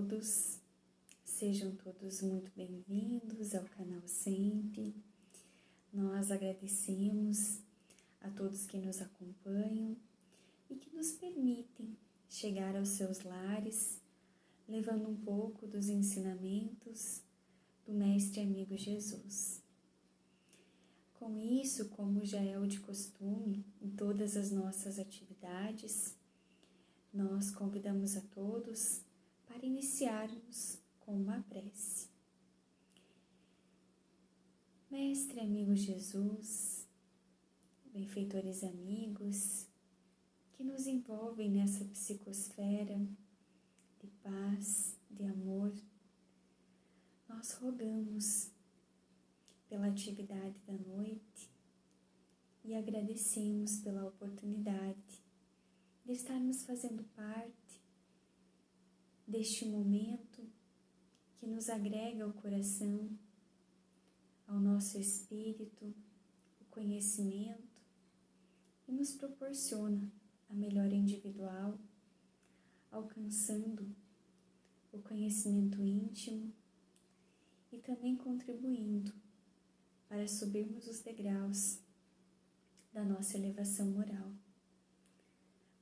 todos, sejam todos muito bem-vindos ao canal Sempre. Nós agradecemos a todos que nos acompanham e que nos permitem chegar aos seus lares, levando um pouco dos ensinamentos do Mestre Amigo Jesus. Com isso, como já é o de costume em todas as nossas atividades, nós convidamos a todos para iniciarmos com uma prece. Mestre Amigo Jesus, benfeitores amigos que nos envolvem nessa psicosfera de paz, de amor, nós rogamos pela atividade da noite e agradecemos pela oportunidade de estarmos fazendo parte deste momento que nos agrega ao coração, ao nosso espírito, o conhecimento e nos proporciona a melhora individual, alcançando o conhecimento íntimo e também contribuindo para subirmos os degraus da nossa elevação moral.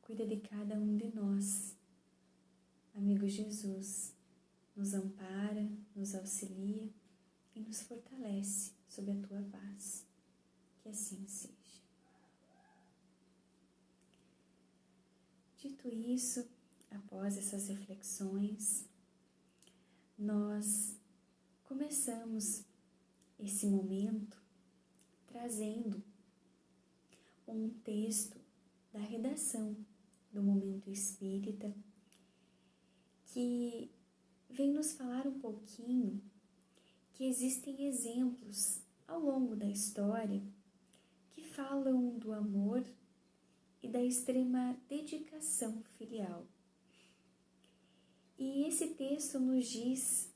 Cuida de cada um de nós, amigo Jesus, nos ampara, nos auxilia e nos fortalece sob a tua paz. Que assim seja. Dito isso, após essas reflexões, nós começamos esse momento trazendo um texto da redação do Momento Espírita, que vem nos falar um pouquinho que existem exemplos ao longo da história que falam do amor e da extrema dedicação filial. E esse texto nos diz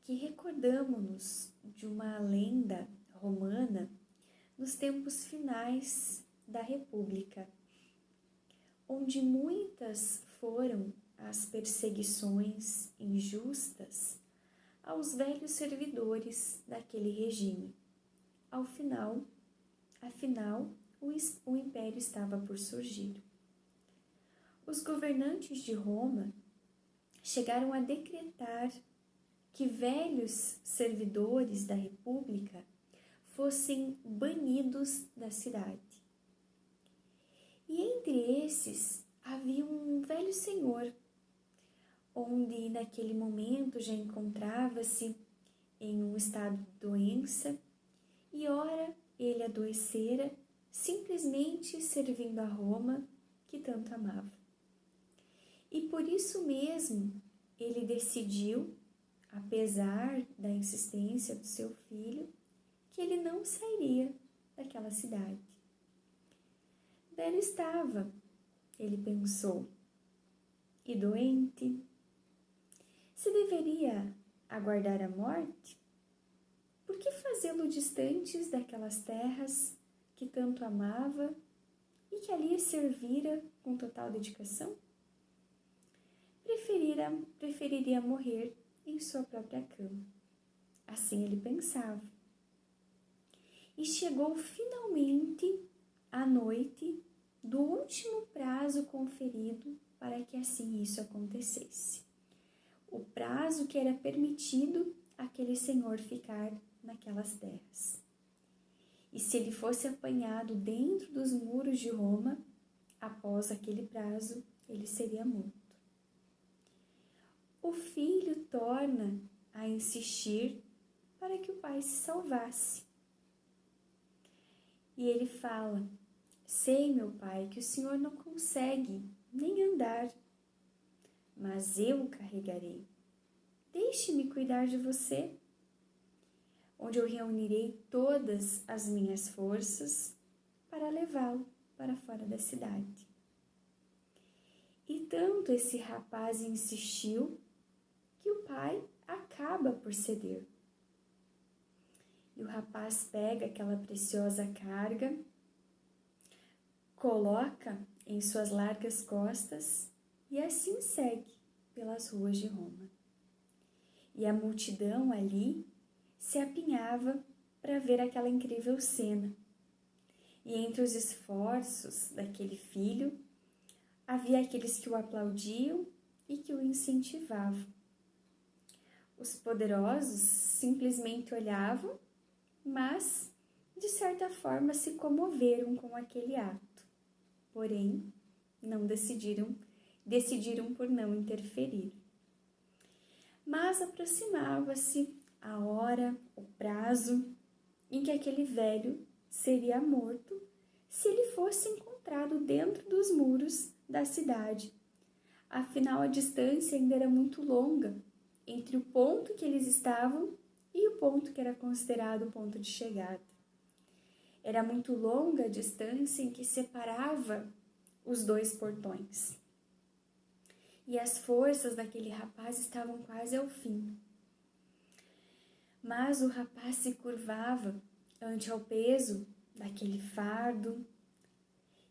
que recordamos-nos de uma lenda romana nos tempos finais da República, onde muitas foram as perseguições injustas aos velhos servidores daquele regime. Afinal, o império estava por surgir. Os governantes de Roma chegaram a decretar que velhos servidores da República fossem banidos da cidade. E entre esses havia um velho senhor, onde naquele momento já encontrava-se em um estado de doença, e ora ele adoecera simplesmente servindo a Roma que tanto amava. E por isso mesmo ele decidiu, apesar da insistência do seu filho, que ele não sairia daquela cidade. Velho estava, ele pensou, e doente. Se deveria aguardar a morte, por que fazê-lo distantes daquelas terras que tanto amava e que ali servira com total dedicação? Preferiria morrer em sua própria cama. Assim ele pensava. E chegou finalmente a noite do último prazo conferido para que assim isso acontecesse. O prazo que era permitido àquele senhor ficar naquelas terras. E se ele fosse apanhado dentro dos muros de Roma, após aquele prazo, ele seria morto. O filho torna a insistir para que o pai se salvasse. E ele fala: sei, meu pai, que o senhor não consegue nem andar, mas eu o carregarei. Deixe-me cuidar de você, onde eu reunirei todas as minhas forças para levá-lo para fora da cidade. E tanto esse rapaz insistiu que o pai acaba por ceder. E o rapaz pega aquela preciosa carga, coloca em suas largas costas e assim segue pelas ruas de Roma. e a multidão ali se apinhava para ver aquela incrível cena. E entre os esforços daquele filho, havia aqueles que o aplaudiam e que o incentivavam. Os poderosos simplesmente olhavam, mas, de certa forma, se comoveram com aquele ato. Porém, não decidiram por não interferir. Mas aproximava-se a hora, o prazo em que aquele velho seria morto se ele fosse encontrado dentro dos muros da cidade. Afinal, a distância ainda era muito longa entre o ponto que eles estavam e o ponto que era considerado o ponto de chegada. Era muito longa a distância em que separava os dois portões. E as forças daquele rapaz estavam quase ao fim. Mas o rapaz se curvava ante ao peso daquele fardo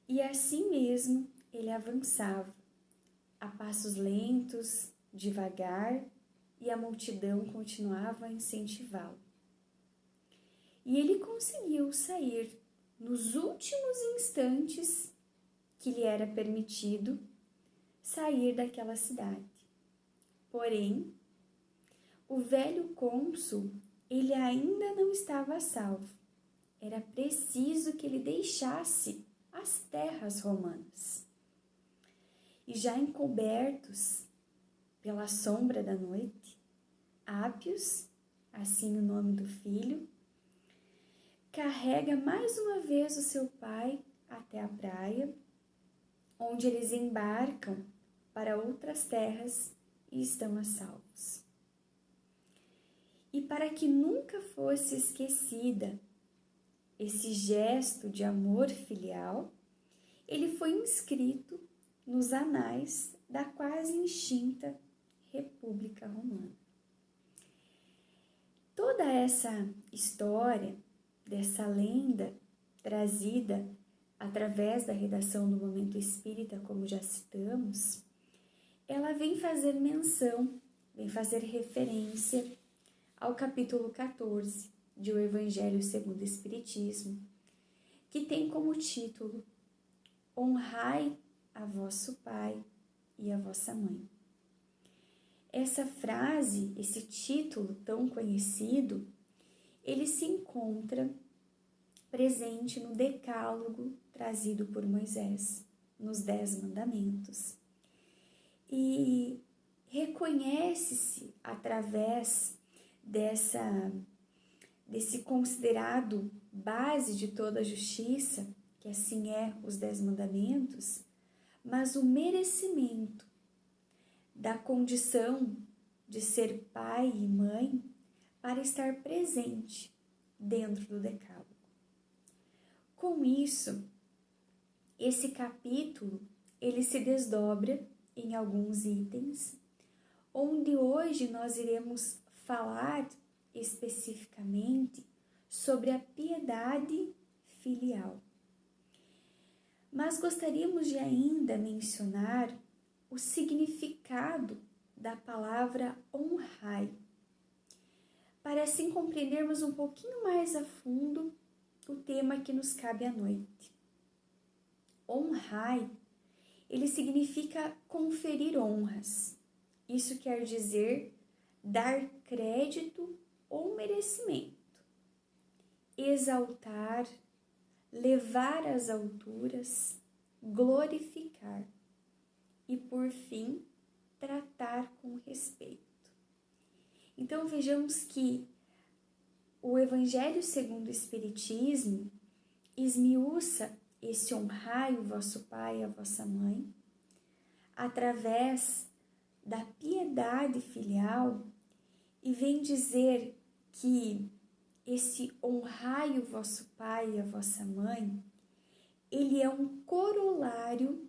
e assim mesmo ele avançava, a passos lentos, devagar, e a multidão continuava a incentivá-lo. E ele conseguiu sair nos últimos instantes que lhe era permitido sair daquela cidade. Porém, o velho cônsul, ele ainda não estava a salvo. Era preciso que ele deixasse as terras romanas. E já encobertos pela sombra da noite, Ápios, assim o nome do filho, carrega mais uma vez o seu pai até a praia, onde eles embarcam para outras terras e estão a salvos. E para que nunca fosse esquecida esse gesto de amor filial, ele foi inscrito nos anais da quase extinta República Romana. Toda essa história, dessa lenda trazida através da redação do Momento Espírita, como já citamos, ela vem fazer menção, vem fazer referência ao capítulo 14 de O Evangelho segundo o Espiritismo, que tem como título: Honrai a vosso pai e a vossa mãe. Essa frase, esse título tão conhecido, ele se encontra presente no Decálogo trazido por Moisés, nos 10 Mandamentos. E reconhece-se através desse considerado base de toda a justiça, que assim é os 10 Mandamentos, mas o merecimento da condição de ser pai e mãe para estar presente dentro do Decálogo. Com isso, esse capítulo, ele se desdobra em alguns itens, onde hoje nós iremos falar especificamente sobre a piedade filial. Mas gostaríamos de ainda mencionar o significado da palavra honrai, para assim compreendermos um pouquinho mais a fundo o tema que nos cabe à noite. Honrai, ele significa conferir honras. Isso quer dizer dar crédito ou merecimento, exaltar, levar às alturas, glorificar e, por fim, tratar com respeito. Então, vejamos que o Evangelho segundo o Espiritismo esmiuça esse honrai o vosso pai e a vossa mãe através da piedade filial e vem dizer que esse honrai o vosso pai e a vossa mãe, ele é um corolário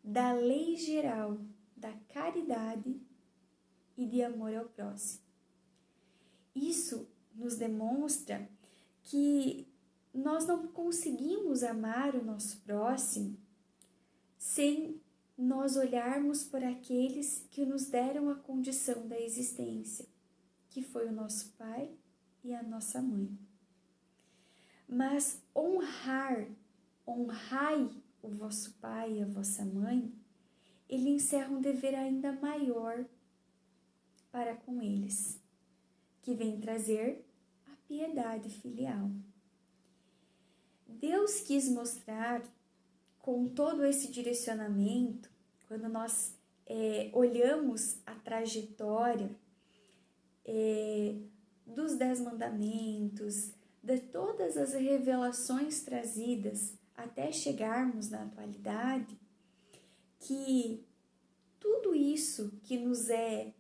da lei geral da caridade e de amor ao próximo. Isso nos demonstra que nós não conseguimos amar o nosso próximo sem nós olharmos por aqueles que nos deram a condição da existência, que foi o nosso pai e a nossa mãe. Mas honrai o vosso pai e a vossa mãe, ele encerra um dever ainda maior para com eles, que vem trazer a piedade filial. Deus quis mostrar com todo esse direcionamento, quando nós olhamos a trajetória dos 10 mandamentos, de todas as revelações trazidas até chegarmos na atualidade, que tudo isso que nos é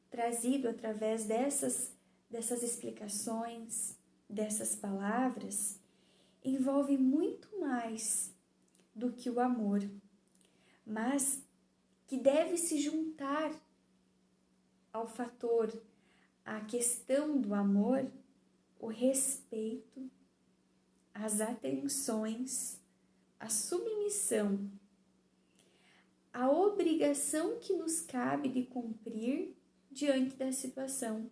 trazido através dessas explicações, dessas palavras, envolve muito mais do que o amor, mas que deve se juntar ao fator, à questão do amor, o respeito, as atenções, a submissão, a obrigação que nos cabe de cumprir diante da situação,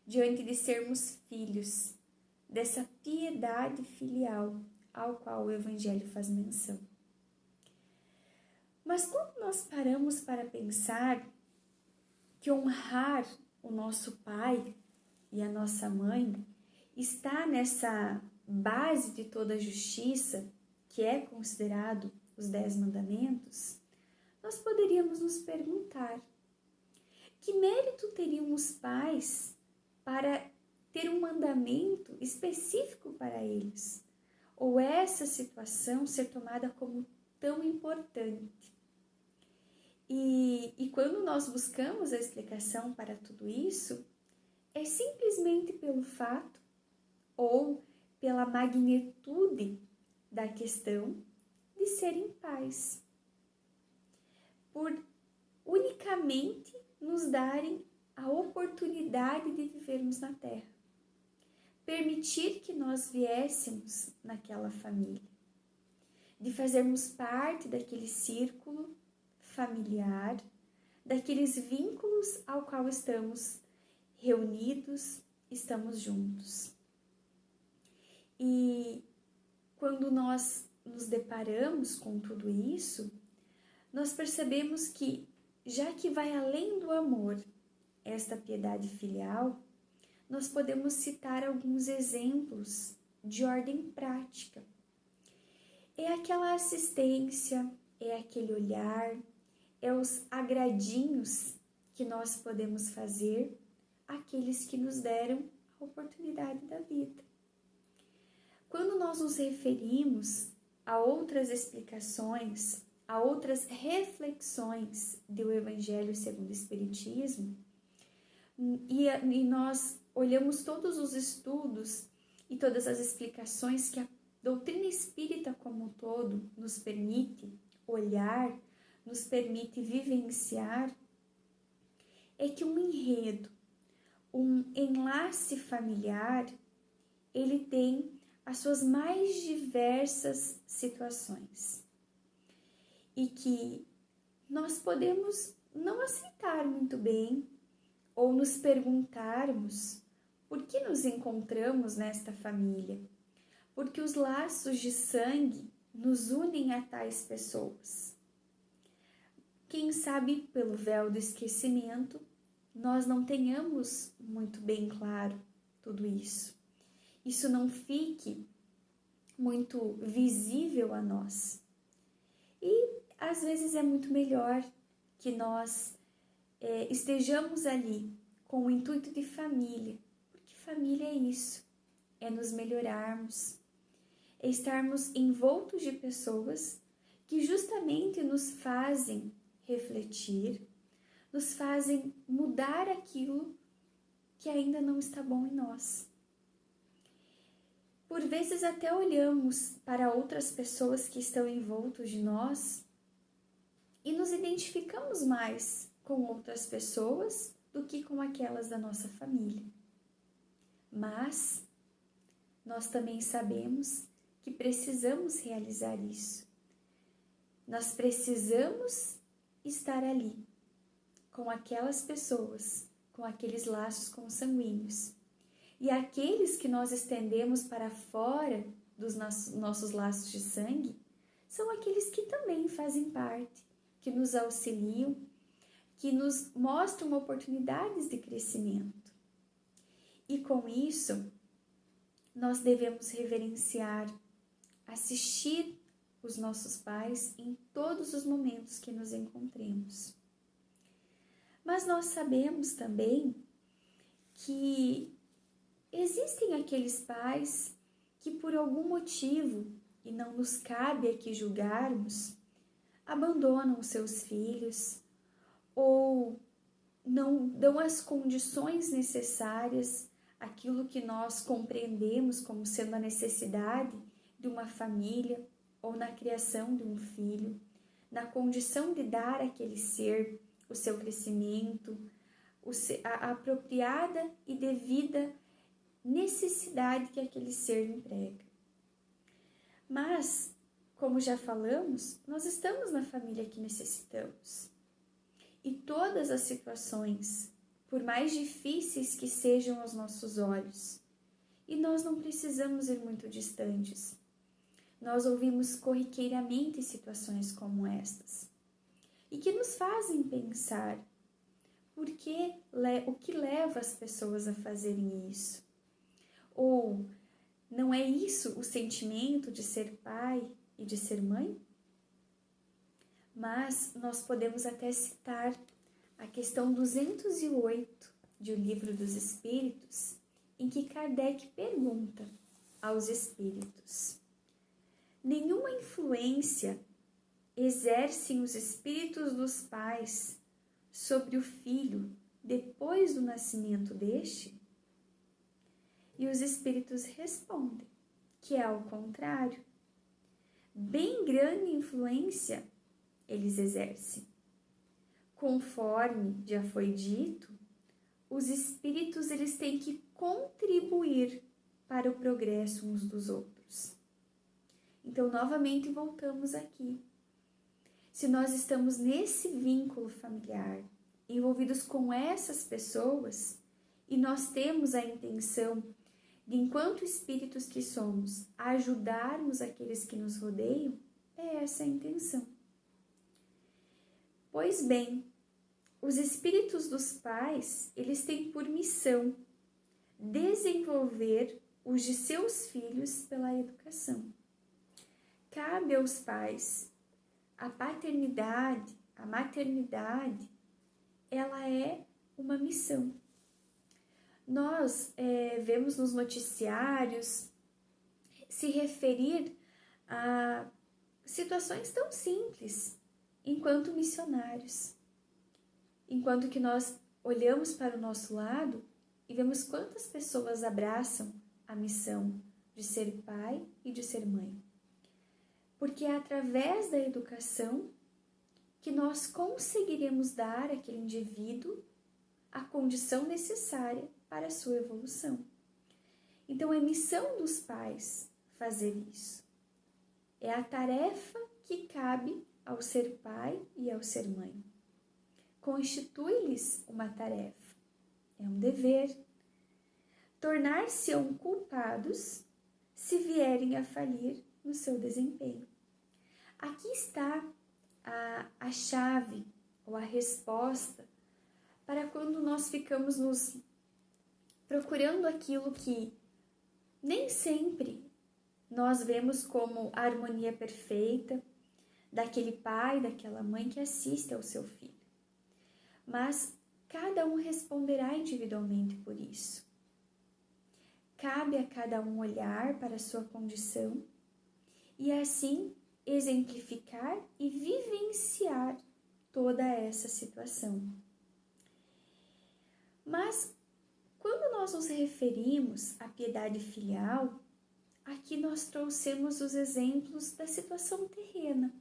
diante de sermos filhos, dessa piedade filial ao qual o Evangelho faz menção. Mas quando nós paramos para pensar que honrar o nosso pai e a nossa mãe está nessa base de toda a justiça, que é considerado os 10 mandamentos, nós poderíamos nos perguntar: que mérito teriam os pais para ter um mandamento específico para eles? Ou essa situação ser tomada como tão importante? E quando nós buscamos a explicação para tudo isso, é simplesmente pelo fato ou pela magnitude da questão de serem pais, por unicamente nos darem a oportunidade de vivermos na Terra, permitir que nós viéssemos naquela família, de fazermos parte daquele círculo familiar, daqueles vínculos ao qual estamos reunidos, estamos juntos. E quando nós nos deparamos com tudo isso, nós percebemos que, já que vai além do amor, esta piedade filial, nós podemos citar alguns exemplos de ordem prática. É aquela assistência, é aquele olhar, é os agradinhos que nós podemos fazer àqueles que nos deram a oportunidade da vida. Quando nós nos referimos a outras explicações, a outras reflexões do Evangelho segundo o Espiritismo, e nós olhamos todos os estudos e todas as explicações que a doutrina espírita como um todo nos permite olhar, nos permite vivenciar, é que um enredo, um enlace familiar, ele tem as suas mais diversas situações e que nós podemos não aceitar muito bem ou nos perguntarmos por que nos encontramos nesta família, porque os laços de sangue nos unem a tais pessoas. Quem sabe pelo véu do esquecimento nós não tenhamos muito bem claro tudo isso. Isso não fique muito visível a nós. E às vezes é muito melhor que nós estejamos ali com o intuito de família, porque família é isso, é nos melhorarmos, é estarmos envoltos de pessoas que justamente nos fazem refletir, nos fazem mudar aquilo que ainda não está bom em nós. Por vezes até olhamos para outras pessoas que estão envoltos de nós e nos identificamos mais com outras pessoas do que com aquelas da nossa família. Mas nós também sabemos que precisamos realizar isso. Nós precisamos estar ali com aquelas pessoas com aqueles laços consanguíneos. E aqueles que nós estendemos para fora dos nossos laços de sangue são aqueles que também fazem parte, que nos auxiliam, que nos mostram oportunidades de crescimento. E com isso, nós devemos reverenciar, assistir os nossos pais em todos os momentos que nos encontremos. Mas nós sabemos também que existem aqueles pais que por algum motivo, e não nos cabe aqui julgarmos, abandonam seus filhos ou não dão as condições necessárias, aquilo que nós compreendemos como sendo a necessidade de uma família ou na criação de um filho, na condição de dar àquele ser o seu crescimento, a apropriada e devida necessidade que aquele ser emprega. Mas, como já falamos, nós estamos na família que necessitamos. E todas as situações, por mais difíceis que sejam aos nossos olhos, e nós não precisamos ir muito distantes. Nós ouvimos corriqueiramente situações como estas, e que nos fazem pensar o que leva as pessoas a fazerem isso. Ou não é isso o sentimento de ser pai e de ser mãe? Mas nós podemos até citar a questão 208 de O Livro dos Espíritos, em que Kardec pergunta aos espíritos: nenhuma influência exercem os espíritos dos pais sobre o filho depois do nascimento deste? E os espíritos respondem que é ao contrário. Bem grande influência eles exercem. Conforme já foi dito, os espíritos eles têm que contribuir para o progresso uns dos outros. Então, novamente, voltamos aqui. Se nós estamos nesse vínculo familiar, envolvidos com essas pessoas, e nós temos a intenção de, enquanto espíritos que somos, ajudarmos aqueles que nos rodeiam, é essa a intenção. Pois bem, os espíritos dos pais, eles têm por missão desenvolver os de seus filhos pela educação. Cabe aos pais a paternidade, a maternidade, ela é uma missão. Nós vemos nos noticiários se referir a situações tão simples enquanto missionários. Enquanto que nós olhamos para o nosso lado e vemos quantas pessoas abraçam a missão de ser pai e de ser mãe. Porque é através da educação que nós conseguiremos dar àquele indivíduo a condição necessária para a sua evolução. Então, é missão dos pais fazer isso. É a tarefa que cabe ao ser pai e ao ser mãe. Constitui-lhes uma tarefa, é um dever. Tornar-se-ão culpados se vierem a falir no seu desempenho. Aqui está a chave ou a resposta para quando nós ficamos nos procurando aquilo que nem sempre nós vemos como a harmonia perfeita daquele pai, daquela mãe que assiste ao seu filho. Mas cada um responderá individualmente por isso. Cabe a cada um olhar para a sua condição e assim exemplificar e vivenciar toda essa situação. Mas quando nós nos referimos à piedade filial, aqui nós trouxemos os exemplos da situação terrena.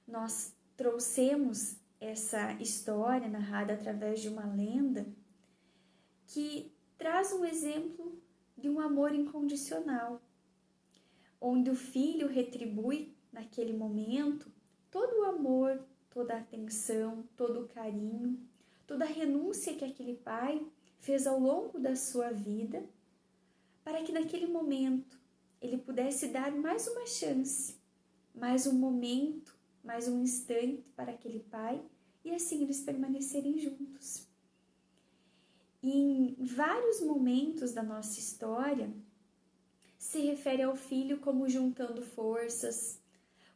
Nós trouxemos essa história narrada através de uma lenda que traz um exemplo de um amor incondicional, onde o filho retribui naquele momento todo o amor, toda a atenção, todo o carinho, toda a renúncia que aquele pai fez ao longo da sua vida, para que naquele momento ele pudesse dar mais uma chance, mais um momento, mais um instante para aquele pai, e assim eles permanecerem juntos. E em vários momentos da nossa história, se refere ao filho como juntando forças,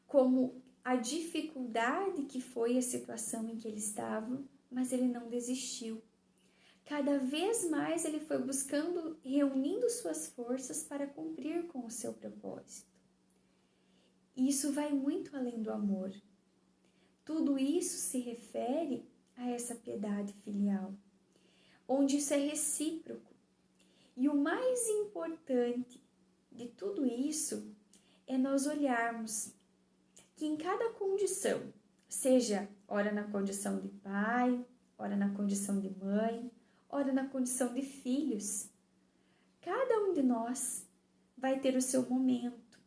como a dificuldade que foi a situação em que ele estava, mas ele não desistiu. Cada vez mais ele foi buscando, reunindo suas forças para cumprir com o seu propósito. Isso vai muito além do amor. Tudo isso se refere a essa piedade filial, onde isso é recíproco. E o mais importante de tudo isso é nós olharmos que em cada condição, seja ora na condição de pai, ora na condição de mãe, ora na condição de filhos, cada um de nós vai ter o seu momento.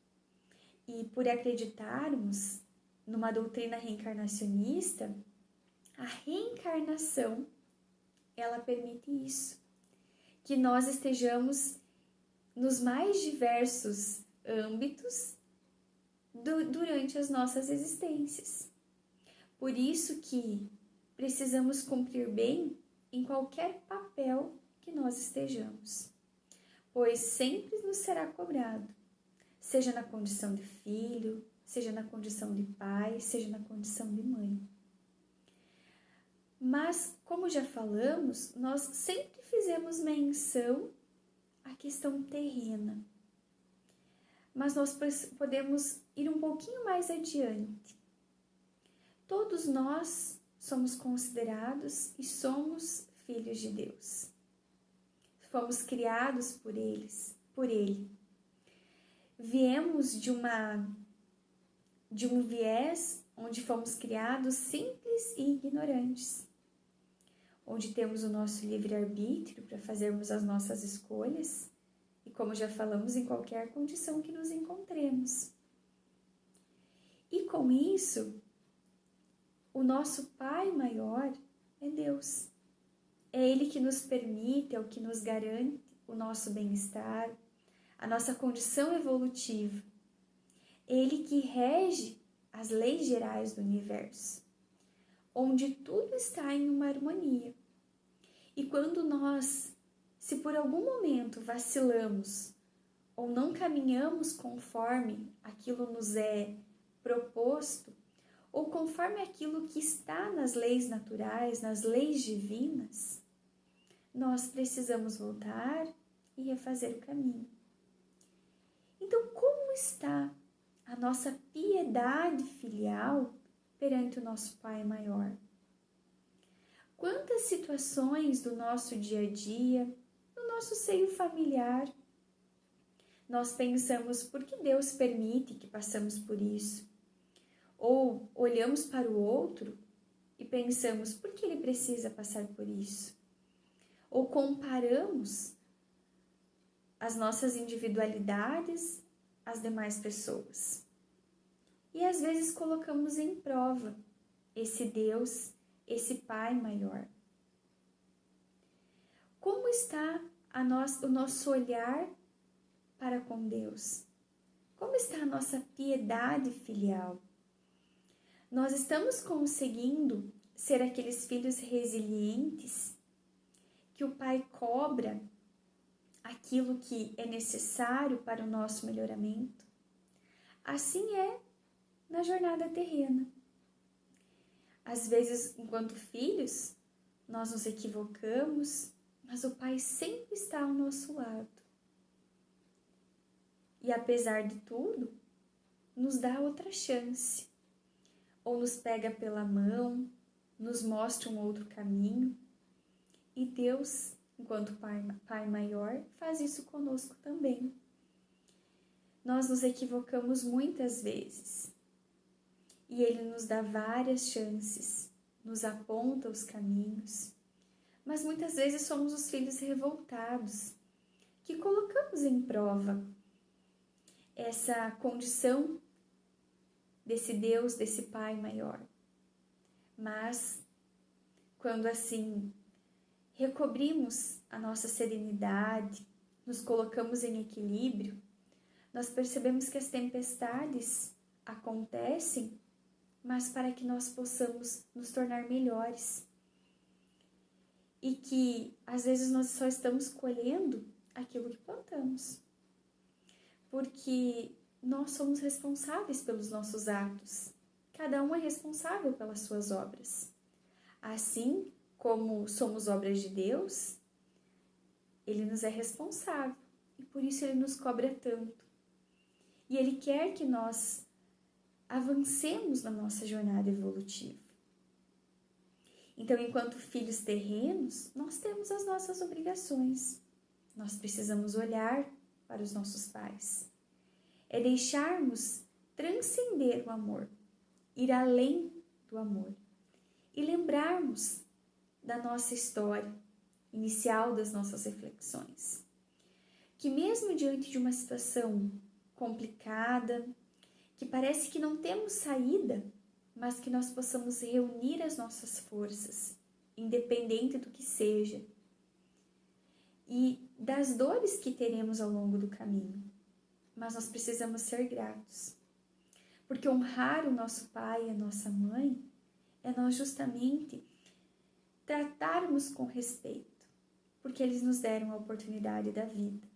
E por acreditarmos numa doutrina reencarnacionista, a reencarnação, ela permite isso, que nós estejamos nos mais diversos âmbitos durante as nossas existências. Por isso que precisamos cumprir bem em qualquer papel que nós estejamos, pois sempre nos será cobrado, seja na condição de filho, seja na condição de pai, seja na condição de mãe. Mas, como já falamos, nós sempre fizemos menção à questão terrena. Mas nós podemos ir um pouquinho mais adiante. Todos nós somos considerados e somos filhos de Deus. Fomos criados por Ele. Viemos de um viés onde fomos criados simples e ignorantes, onde temos o nosso livre-arbítrio para fazermos as nossas escolhas e, como já falamos, em qualquer condição que nos encontremos. E com isso, o nosso Pai maior é Deus. É Ele que nos permite, é o que nos garante o nosso bem-estar, a nossa condição evolutiva. É Ele que rege as leis gerais do universo, onde tudo está em uma harmonia. E quando nós, se por algum momento vacilamos ou não caminhamos conforme aquilo nos é proposto, ou conforme aquilo que está nas leis naturais, nas leis divinas, nós precisamos voltar e refazer o caminho. Então, como está a nossa piedade filial perante o nosso Pai maior? Quantas situações do nosso dia a dia, no nosso seio familiar, nós pensamos por que Deus permite que passamos por isso? Ou olhamos para o outro e pensamos por que ele precisa passar por isso? Ou comparamos as nossas individualidades às demais pessoas. E às vezes colocamos em prova esse Deus, esse Pai maior. Como está o nosso olhar para com Deus? Como está a nossa piedade filial? Nós estamos conseguindo ser aqueles filhos resilientes que o Pai cobra aquilo que é necessário para o nosso melhoramento? Assim é na jornada terrena. Às vezes, enquanto filhos, nós nos equivocamos, mas o Pai sempre está ao nosso lado. E apesar de tudo, nos dá outra chance. Ou nos pega pela mão, nos mostra um outro caminho. E Deus, enquanto Pai maior, faz isso conosco também. Nós nos equivocamos muitas vezes. E Ele nos dá várias chances, nos aponta os caminhos. Mas muitas vezes somos os filhos revoltados, que colocamos em prova essa condição desse Deus, desse Pai maior. Mas quando assim recobrimos a nossa serenidade, nos colocamos em equilíbrio, nós percebemos que as tempestades acontecem, mas para que nós possamos nos tornar melhores. E que às vezes nós só estamos colhendo aquilo que plantamos. Porque nós somos responsáveis pelos nossos atos. Cada um é responsável pelas suas obras. Assim como somos obras de Deus, Ele nos é responsável e por isso Ele nos cobra tanto. E Ele quer que nós avancemos na nossa jornada evolutiva. Então, enquanto filhos terrenos, nós temos as nossas obrigações. Nós precisamos olhar para os nossos pais. É deixarmos transcender o amor, ir além do amor e lembrarmos da nossa história inicial, das nossas reflexões. Que mesmo diante de uma situação complicada, que parece que não temos saída, mas que nós possamos reunir as nossas forças, independente do que seja, e das dores que teremos ao longo do caminho. Mas nós precisamos ser gratos, porque honrar o nosso pai e a nossa mãe é nós justamente tratarmos com respeito, porque eles nos deram a oportunidade da vida.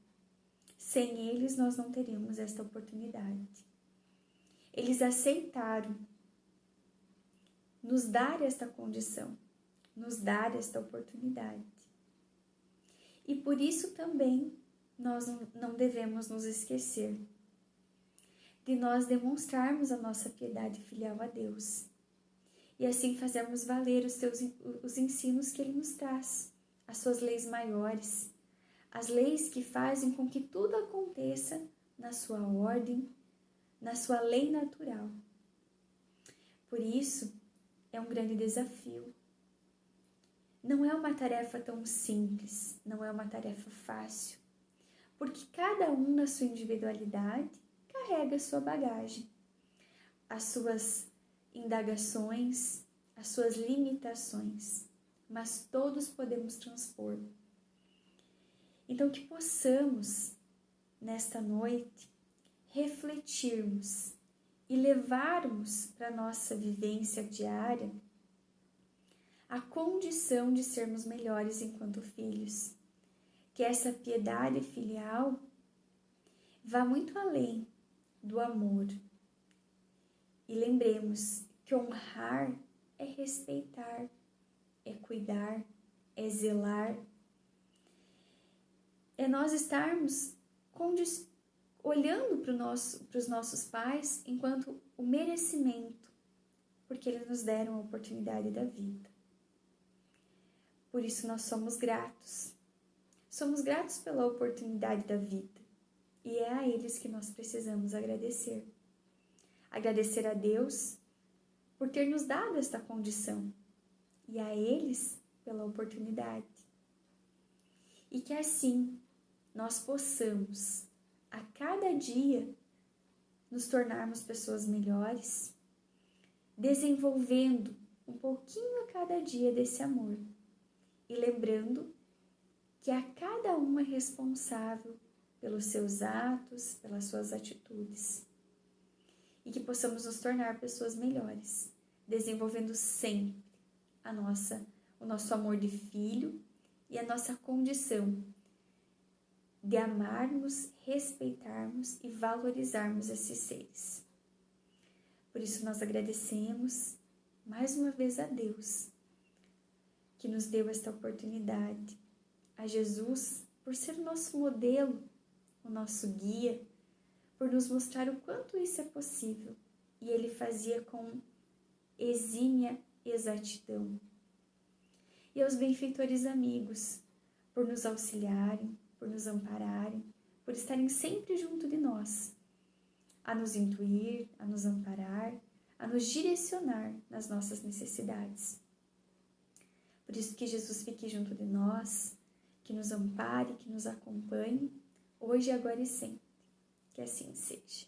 Sem eles, nós não teríamos esta oportunidade. Eles aceitaram nos dar esta condição, nos dar esta oportunidade. E por isso também nós não devemos nos esquecer de nós demonstrarmos a nossa piedade filial a Deus. E assim fazermos valer os ensinos que Ele nos traz, as suas leis maiores, as leis que fazem com que tudo aconteça na sua ordem, na sua lei natural. Por isso, é um grande desafio. Não é uma tarefa tão simples, não é uma tarefa fácil, porque cada um na sua individualidade carrega a sua bagagem, as suas indagações, as suas limitações, mas todos podemos transpor. Então, que possamos, nesta noite, refletirmos e levarmos para a nossa vivência diária a condição de sermos melhores enquanto filhos. Que essa piedade filial vá muito além do amor. E lembremos que honrar é respeitar, é cuidar, é zelar. É nós estarmos olhando para os nossos pais enquanto o merecimento, porque eles nos deram a oportunidade da vida. Por isso nós somos gratos. Somos gratos pela oportunidade da vida. E é a eles que nós precisamos agradecer. Agradecer a Deus por ter nos dado esta condição. E a eles pela oportunidade. E que assim nós possamos, a cada dia, nos tornarmos pessoas melhores, desenvolvendo um pouquinho a cada dia desse amor. E lembrando que a cada um é responsável pelos seus atos, pelas suas atitudes. E que possamos nos tornar pessoas melhores, desenvolvendo sempre o nosso amor de filho e a nossa condição de amarmos, respeitarmos e valorizarmos esses seres. Por isso nós agradecemos mais uma vez a Deus, que nos deu esta oportunidade, a Jesus, por ser o nosso modelo, o nosso guia, por nos mostrar o quanto isso é possível. E Ele fazia com exímia exatidão. E aos benfeitores amigos, por nos auxiliarem, por nos ampararem, por estarem sempre junto de nós, a nos intuir, a nos amparar, a nos direcionar nas nossas necessidades. Por isso que Jesus fique junto de nós, que nos ampare, que nos acompanhe, hoje, agora e sempre. Que assim seja.